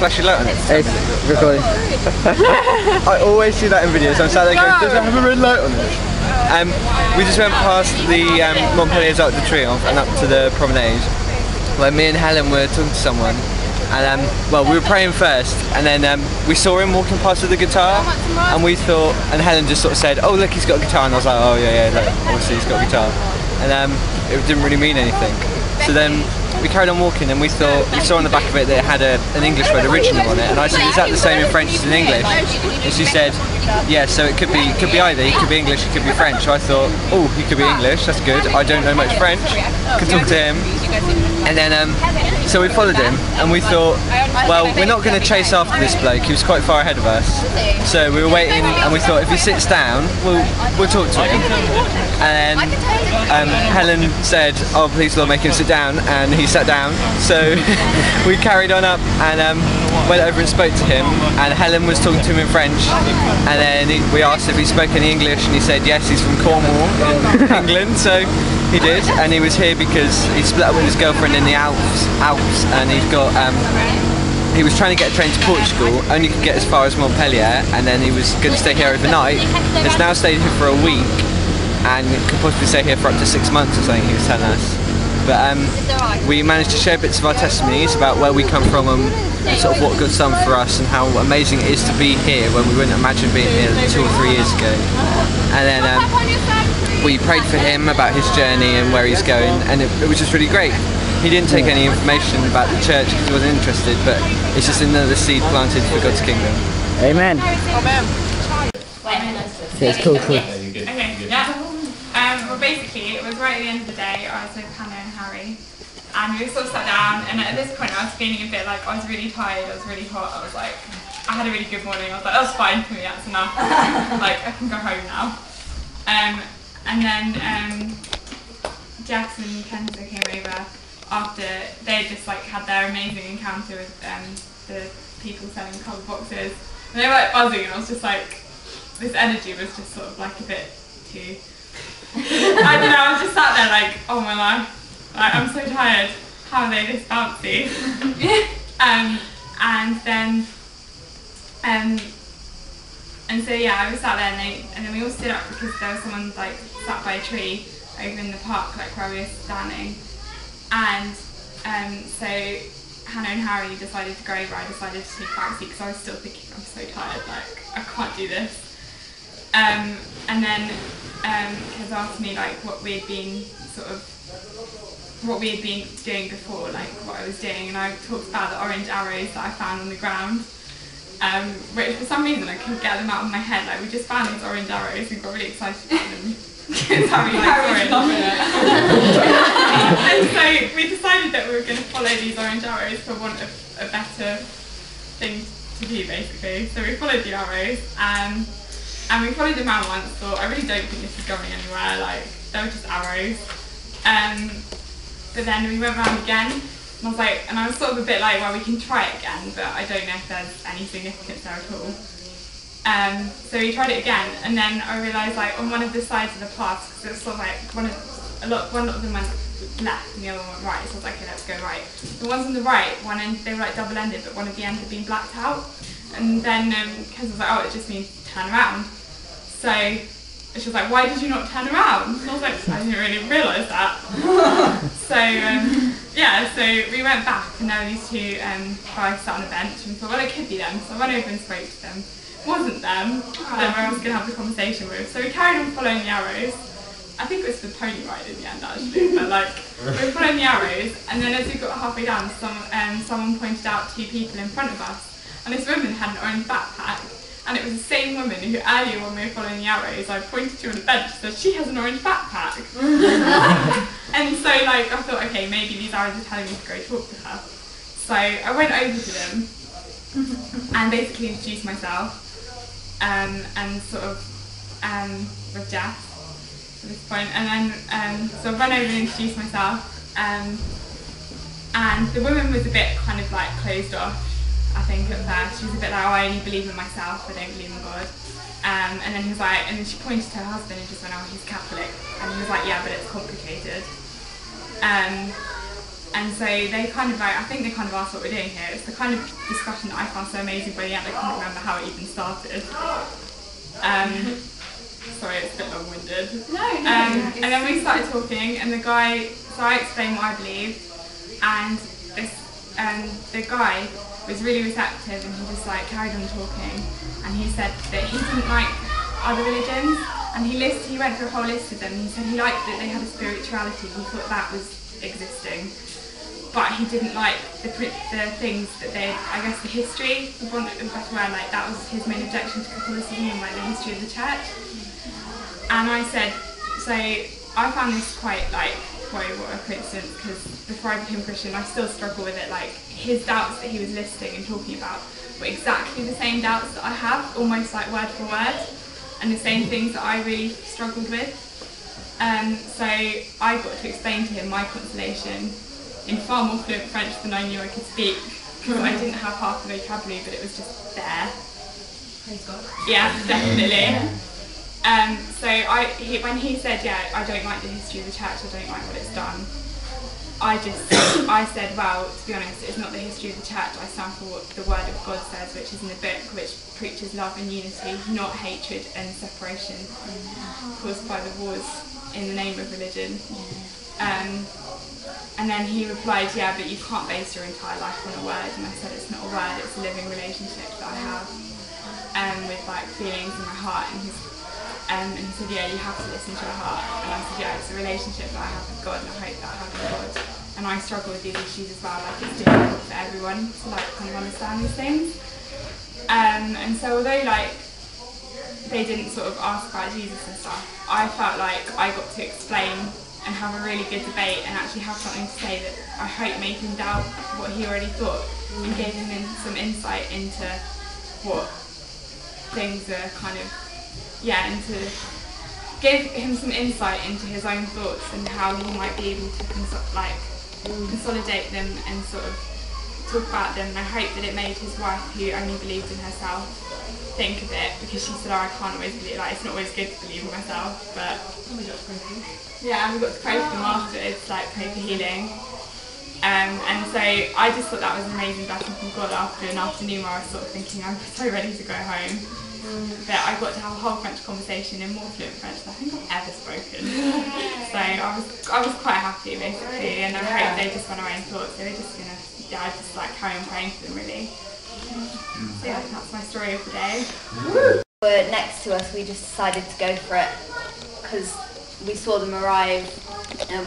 flash your light on it? It's recording. I always do that in videos. I'm sat there going, does it have a red light on it? We just went past the Montpellier's Arc de Triomphe and up to the promenade, where me and Helen were talking to someone. And well, we were praying first, and then we saw him walking past with the guitar, and we thought, and Helen just sort of said, "Oh look, he's got a guitar," and I was like, "Oh yeah, look, obviously he's got a guitar," and it didn't really mean anything. So then we carried on walking, and we thought we saw on the back of it that it had an English word, original, on it, and I said, "Is that the same in French as in English?" And she said, "Yeah, so it could be either. He could be English, he could be French." So I thought, "Oh, he could be English. That's good. I don't know much French. Can talk to him." And then so we followed him, and we thought, well, we're not going to chase after this bloke. He was quite far ahead of us. So we were waiting, and we thought if he sits down, we'll talk to him. And then Helen said, "Oh, please Lord, make him sit down," and he sat down. So we carried on up and went over and spoke to him, and Helen was talking to him in French, and then we asked if he spoke any English, and he said yes, he's from Cornwall in England. So he did, and he was here because he split up with his girlfriend in the Alps, and he's got he was trying to get a train to Portugal, only could get as far as Montpellier, and then he was going to stay here overnight. Has now stayed here for a week, and could possibly stay here for up to 6 months or something, he was telling us. But we managed to share bits of our testimonies about where we come from and sort of what God's done for us, and how amazing it is to be here when we wouldn't imagine being here 2 or 3 years ago. And then we prayed for him about his journey and where he's going, and it was just really great. He didn't take any information about the church because he wasn't interested, but it's just another seed planted for God's kingdom. Amen. Amen. Yeah, it's cool. Okay, yeah. Well, basically, it was right at the end of the day. I was with Hannah and Harry, and we sort of sat down. And at this point, I was feeling a bit like I was really tired. I was really hot. I was like, I had a really good morning. I was like, that's fine for me. That's enough. Like, I can go home now. And then Jess and Kenza came over after they just like had their amazing encounter with the people selling coloured boxes, and they were like buzzing, and I was just like, this energy was just sort of like a bit too. I don't know. I was just sat there like, oh my life, like, I'm so tired. How are they this bouncy? And so yeah, I was sat there, and then we all stood up because there was someone like sat by a tree over in the park, like where we were standing. And so Hannah and Harry decided to go over. I decided to take a back seat because I was still thinking, I'm so tired, like I can't do this. And then Kez asked me like what we had been doing before, like what I was doing, and I talked about the orange arrows that I found on the ground, which for some reason I couldn't get them out of my head. Like we just found these orange arrows and got really excited about them. Harry likes orange. And so we decided that we were going to follow these orange arrows for want of a better thing to do, basically. So we followed the arrows, and we followed them around once. Thought, I really don't think this is going anywhere. Like they were just arrows. But then we went round again, and I was like, and I was sort of a bit like, well, we can try it again, but I don't know if there's any significance there at all. So we tried it again, and then I realised like on one of the sides of the path, because it was sort of like one of them went left and the other one went right, so I was like, okay, let's go right. The ones on the right, they were like double-ended, but one of the ends had been blacked out. And then Kez was like, oh, it just means turn around. So she was like, why did you not turn around? And I was like, I didn't really realise that. So yeah, so we went back, and there were these two guys sat on a bench, and we thought, well, it could be them. So I went over and spoke to them. It wasn't them that I was going to have the conversation with. So we carried on following the arrows. I think it was the pony ride in the end, actually, but like we were following the arrows, and then as we got halfway down, someone pointed out 2 people in front of us, and this woman had an orange backpack, and it was the same woman who earlier when we were following the arrows I pointed to on the bench and said she has an orange backpack. And so like I thought, okay, maybe these arrows are telling me to go talk to her. So I went over to them and basically introduced myself, and sort of with Jess at this point, and then so I ran over and introduced myself, and the woman was a bit kind of like closed off, I think, at first. She was a bit like, oh, I only believe in myself, I don't believe in God. And then he was like, and then she pointed to her husband and just went, oh, he's Catholic. And he was like, yeah, but it's complicated. And so they kind of like, I think they kind of asked what we're doing here. It's the kind of discussion that I found so amazing, but yet I couldn't remember how it even started. Sorry, it's a bit long-winded. And then we started talking, and the guy, so I explained what I believed, and the guy was really receptive, and he just like carried on talking, and he said that he didn't like other religions, and he went through a whole list of them, and he said he liked that they had a spirituality, he thought that was existing, but he didn't like the things that I guess the history, the one that was better word, like that was his main objection to Catholicism and like the history of the church. And I said, so I found this quite like, what a coincidence, because before I became Christian I still struggle with it, like his doubts that he was listing and talking about were exactly the same doubts that I have, almost like word for word, and the same things that I really struggled with. So I got to explain to him my consolation in far more fluent French than I knew I could speak, because I didn't have half the vocabulary, but it was just there. Praise God. Yeah, definitely. So when he said, yeah, I don't like the history of the church, I don't like what it's done, I said, well, to be honest, it's not the history of the church, I stand for what the word of God says, which is in the book, which preaches love and unity, not hatred and separation caused by the wars in the name of religion. And then he replied, yeah, but you can't base your entire life on a word. And I said, it's not a word, it's a living relationship that I have with like feelings in my heart. And he said, yeah, you have to listen to your heart. And I said, yeah, it's a relationship that I have with God, and I hope that I have with God. And I struggle with these issues as well, like it's difficult for everyone to like kind of understand these things. And so although like they didn't sort of ask about Jesus and stuff, I felt like I got to explain and have a really good debate and actually have something to say that I hope made him doubt what he already thought, and gave him some insight into what things are kind of, yeah, give him some insight into his own thoughts and how he might be able to consolidate them and sort of talk about them. And I hope that it made his wife, who only believed in herself, think a bit, because she said, oh, I can't always believe, like it's not always good to believe in myself, but yeah, and we got to pray for them afterwards, like pray for healing. And so I just thought that was an amazing blessing from God after an afternoon where I was sort of thinking I'm so ready to go home. But I got to have a whole French conversation in more fluent French than I think I've ever spoken. So I was quite happy basically, and I hope they just went away and thought they were just gonna, yeah, just like carry on praying for them really. So yeah, that's my story of the day. Were next to us, we just decided to go for it because we saw them arrive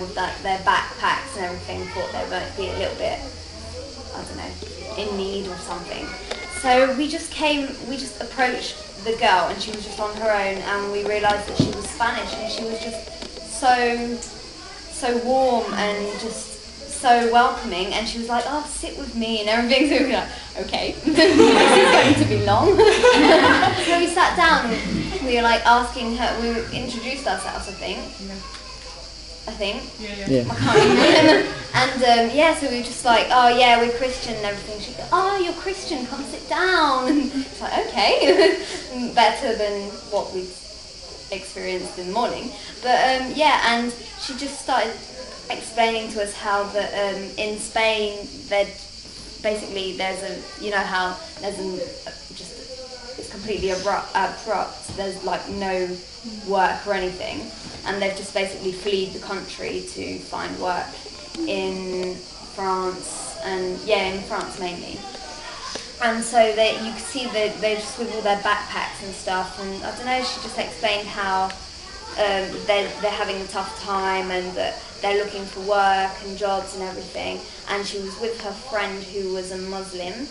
with their backpacks and everything, thought they might be a little bit, I don't know, in need or something. So we just approached the girl, and she was just on her own, and we realised that she was Spanish, and she was just so warm and just so welcoming, and she was like, oh, sit with me and everything. So we were like, okay, this is going to be long. So we sat down, and we were like asking her, we introduced ourselves, I think. Yeah. I can't remember. And so we were just like, oh yeah, we're Christian and everything. She'd go, oh, you're Christian, come sit down. And it's like, okay, better than what we'd experienced in the morning. But and she just started explaining to us how that in Spain, it's completely abrupt. There's like no work or anything, and they've just basically fled the country to find work in France, and in France mainly. And so you could see that they just with all their backpacks and stuff, and I don't know, she just explained how they're having a tough time and that they're looking for work and jobs and everything. And she was with her friend who was a Muslim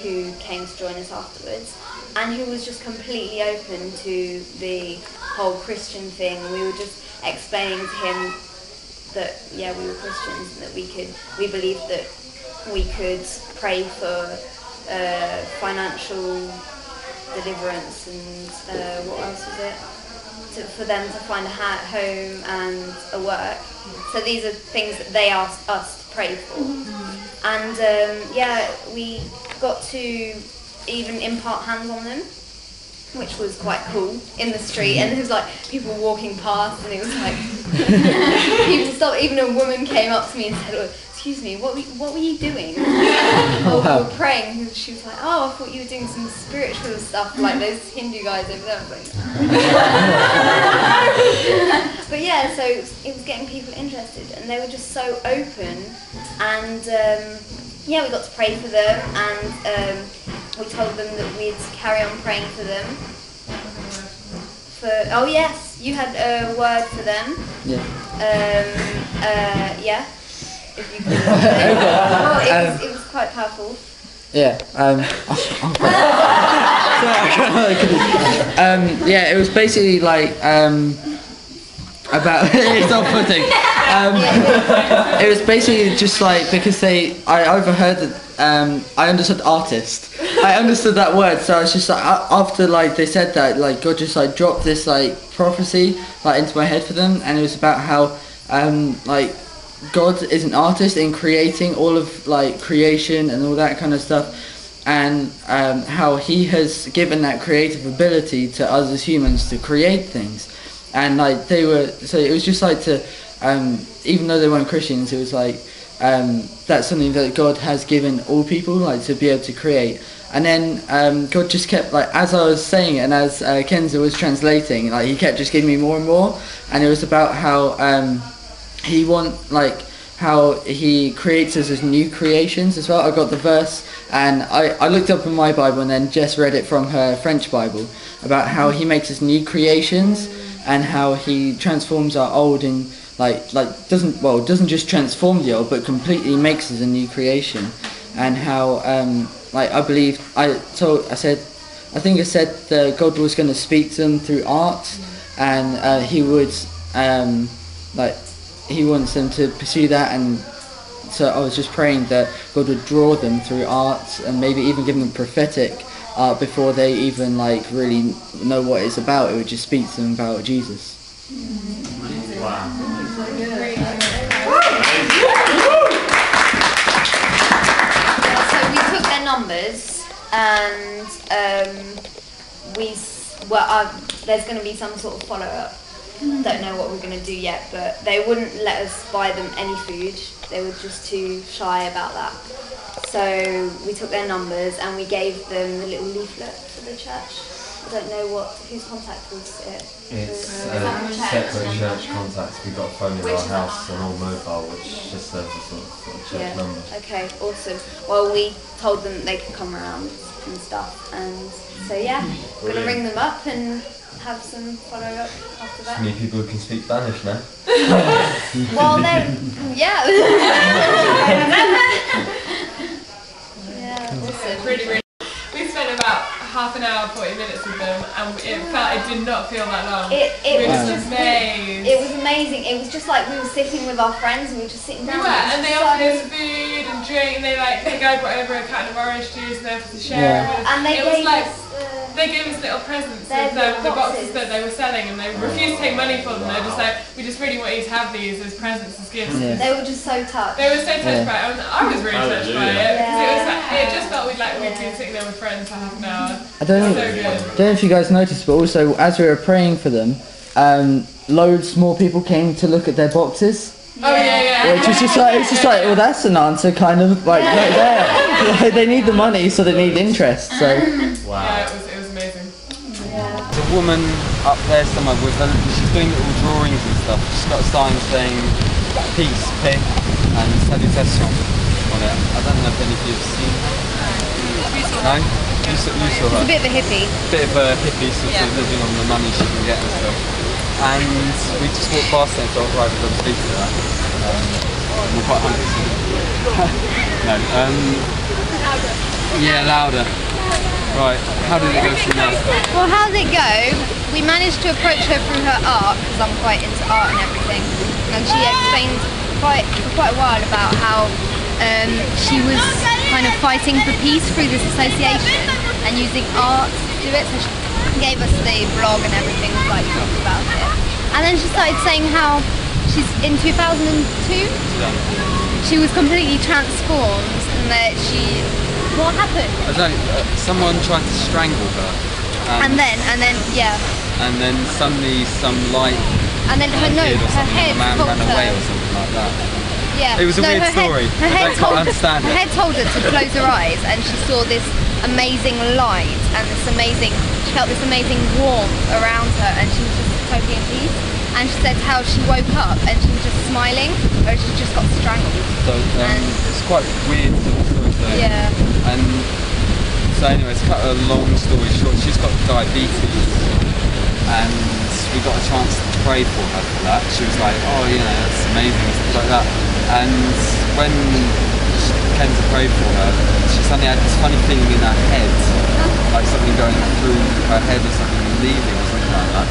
who came to join us afterwards, and who was just completely open to the whole Christian thing. We were just explaining to him that we were Christians and that we believed that we could pray for financial deliverance and what else was it? For them to find a home and a work. So these are things that they asked us to pray for. And we got to even impart hands on them, which was quite cool, in the street. And there was like people walking past, and it was like people stopped. Even a woman came up to me and said, oh, excuse me, what were you doing? Oh, we were praying. She was like, oh, I thought you were doing some spiritual stuff like those Hindu guys over there. I was like, but yeah, so it was getting people interested, and they were just so open, and yeah, we got to pray for them, and we told them that we'd carry on praying for them. Oh yes, you had a word for them. Yeah. Yeah. If you could. It was quite powerful. Yeah. Yeah. It was basically like about it's off-putting. It was basically just like because I overheard that I understood artist. I understood that word, so I was just like after like they said that, like God just like dropped this like prophecy like into my head for them, and it was about how like God is an artist in creating all of like creation and all that kind of stuff, and how He has given that creative ability to us as humans to create things, and like they were so it was just like to even though they weren't Christians, it was like that's something that God has given all people, like to be able to create. And then God just kept, like, as I was saying it and as Kenza was translating, like He kept just giving me more and more. And it was about how how He creates us as new creations as well. I got the verse, and I looked up in my Bible, and then Jess read it from her French Bible about how He makes us new creations, and how He transforms our old in doesn't just transform the old, but completely makes us a new creation. And how like I believe I said that God was going to speak to them through art, and He would like He wants them to pursue that. And so I was just praying that God would draw them through art, and maybe even give them prophetic art before they even like really know what it's about. It would just speak to them about Jesus. Wow. Numbers, and there's going to be some sort of follow-up. Don't know what we're going to do yet, but they wouldn't let us buy them any food. They were just too shy about that. So we took their numbers and we gave them the little leaflet for the church. I don't know whose contact was it. It's separate church contacts. We've got a phone in our house, an old mobile, which just serves as sort of church number. Okay, awesome. Well, we told them they could come around and stuff, and so yeah, we're gonna ring them up and have some follow-up after that. New people who can speak Spanish now. Well, then, yeah. Yeah, awesome. Really. We spent about half an hour, 40 minutes with them, and it did not feel that long. It was just amazing. It was amazing. It was just like we were sitting with our friends, and we were just sitting down. We were, and they offered us food and drink, and the guy brought over a carton of orange juice, and they offered to share it with us. And they gave us little presents of the boxes that they were selling, and they refused to take money for them. They were just like, we just really want you to have these as presents, as gifts. Yeah. They were just so touched. They were so touched by it. I was really touched by it. It just felt we'd been sitting there with friends for half an hour. I don't know if you guys noticed, but also as we were praying for them, loads more people came to look at their boxes. Oh yeah. Which is just like, well, that's an answer, kind of like right there. Like, they need the money, so they need interest. So. Wow. Yeah, it was amazing. Yeah. There's a woman up there somewhere she's doing little drawings and stuff. She's got a sign saying peace, paix, and salutation on it. I don't know if any of you have seen her. No? You saw her? It's a bit of a hippie. Bit of a hippie, sort of living on the money she can get and stuff. And we just walked past there and thought, right, we've got to speak to her. We're quite hungry. No. Yeah, louder. Right, how did it go from there? Well, how did it go? We managed to approach her through her art, because I'm quite into art and everything. And she explained for quite a while about how she was kind of fighting for peace through this association and using art to do it. So she gave us the blog and everything, like talked about it. And then she started saying how she's in 2002. She was completely transformed, and that what happened? I don't know, someone tried to strangle her. And then, yeah. And then suddenly some light And then her appeared or head something, the man popped ran away her. or something like that. Yeah. It was a weird story. Her head I can't understand her it. head told her to close her eyes, and she saw this amazing light and she felt this amazing warmth around her, and she was just totally in peace. And she said how she woke up and she was just smiling, or she just got strangled. So it's quite weird story. Yeah. And so anyway, to cut a long story short, she's got diabetes, and we got a chance to pray for her for that. She was like, oh, you know, that's amazing, and stuff like that. And when she came to pray for her, she suddenly had this funny feeling in her head, like something going through her head or something, leaving or something like that.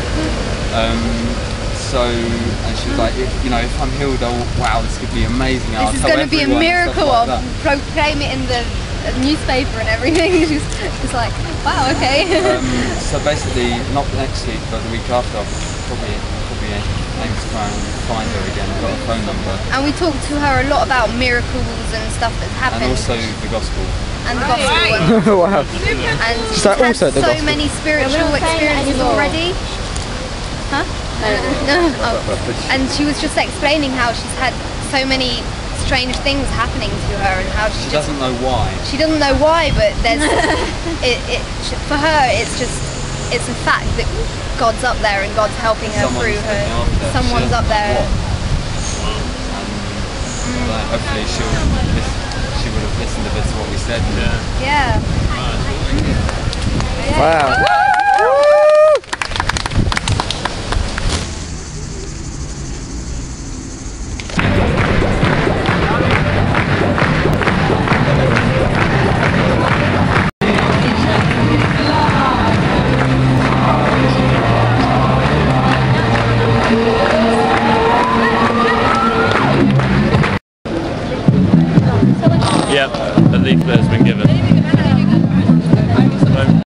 And she was like, you know, if I'm healed, oh wow, this could be amazing. This is going to be a miracle. Like I'll proclaim it in the newspaper and everything. She's like, wow, okay. So basically, not next week, but the week after, I'll probably aim to try and find her again. I've got a phone number. And we talked to her a lot about miracles and stuff that's happened. And also the gospel. And the gospel. Wow. And she's that had also the so gospel? many spiritual experiences already. Huh? No. Oh. And she was just explaining how she's had so many strange things happening to her, and how she doesn't know why. She doesn't know why, but there's for her it's a fact that God's up there and God's helping her through her. Someone's up there. Hopefully she would have listened a bit to what we said. Yeah. Wow. Yep, a leaflet has been given.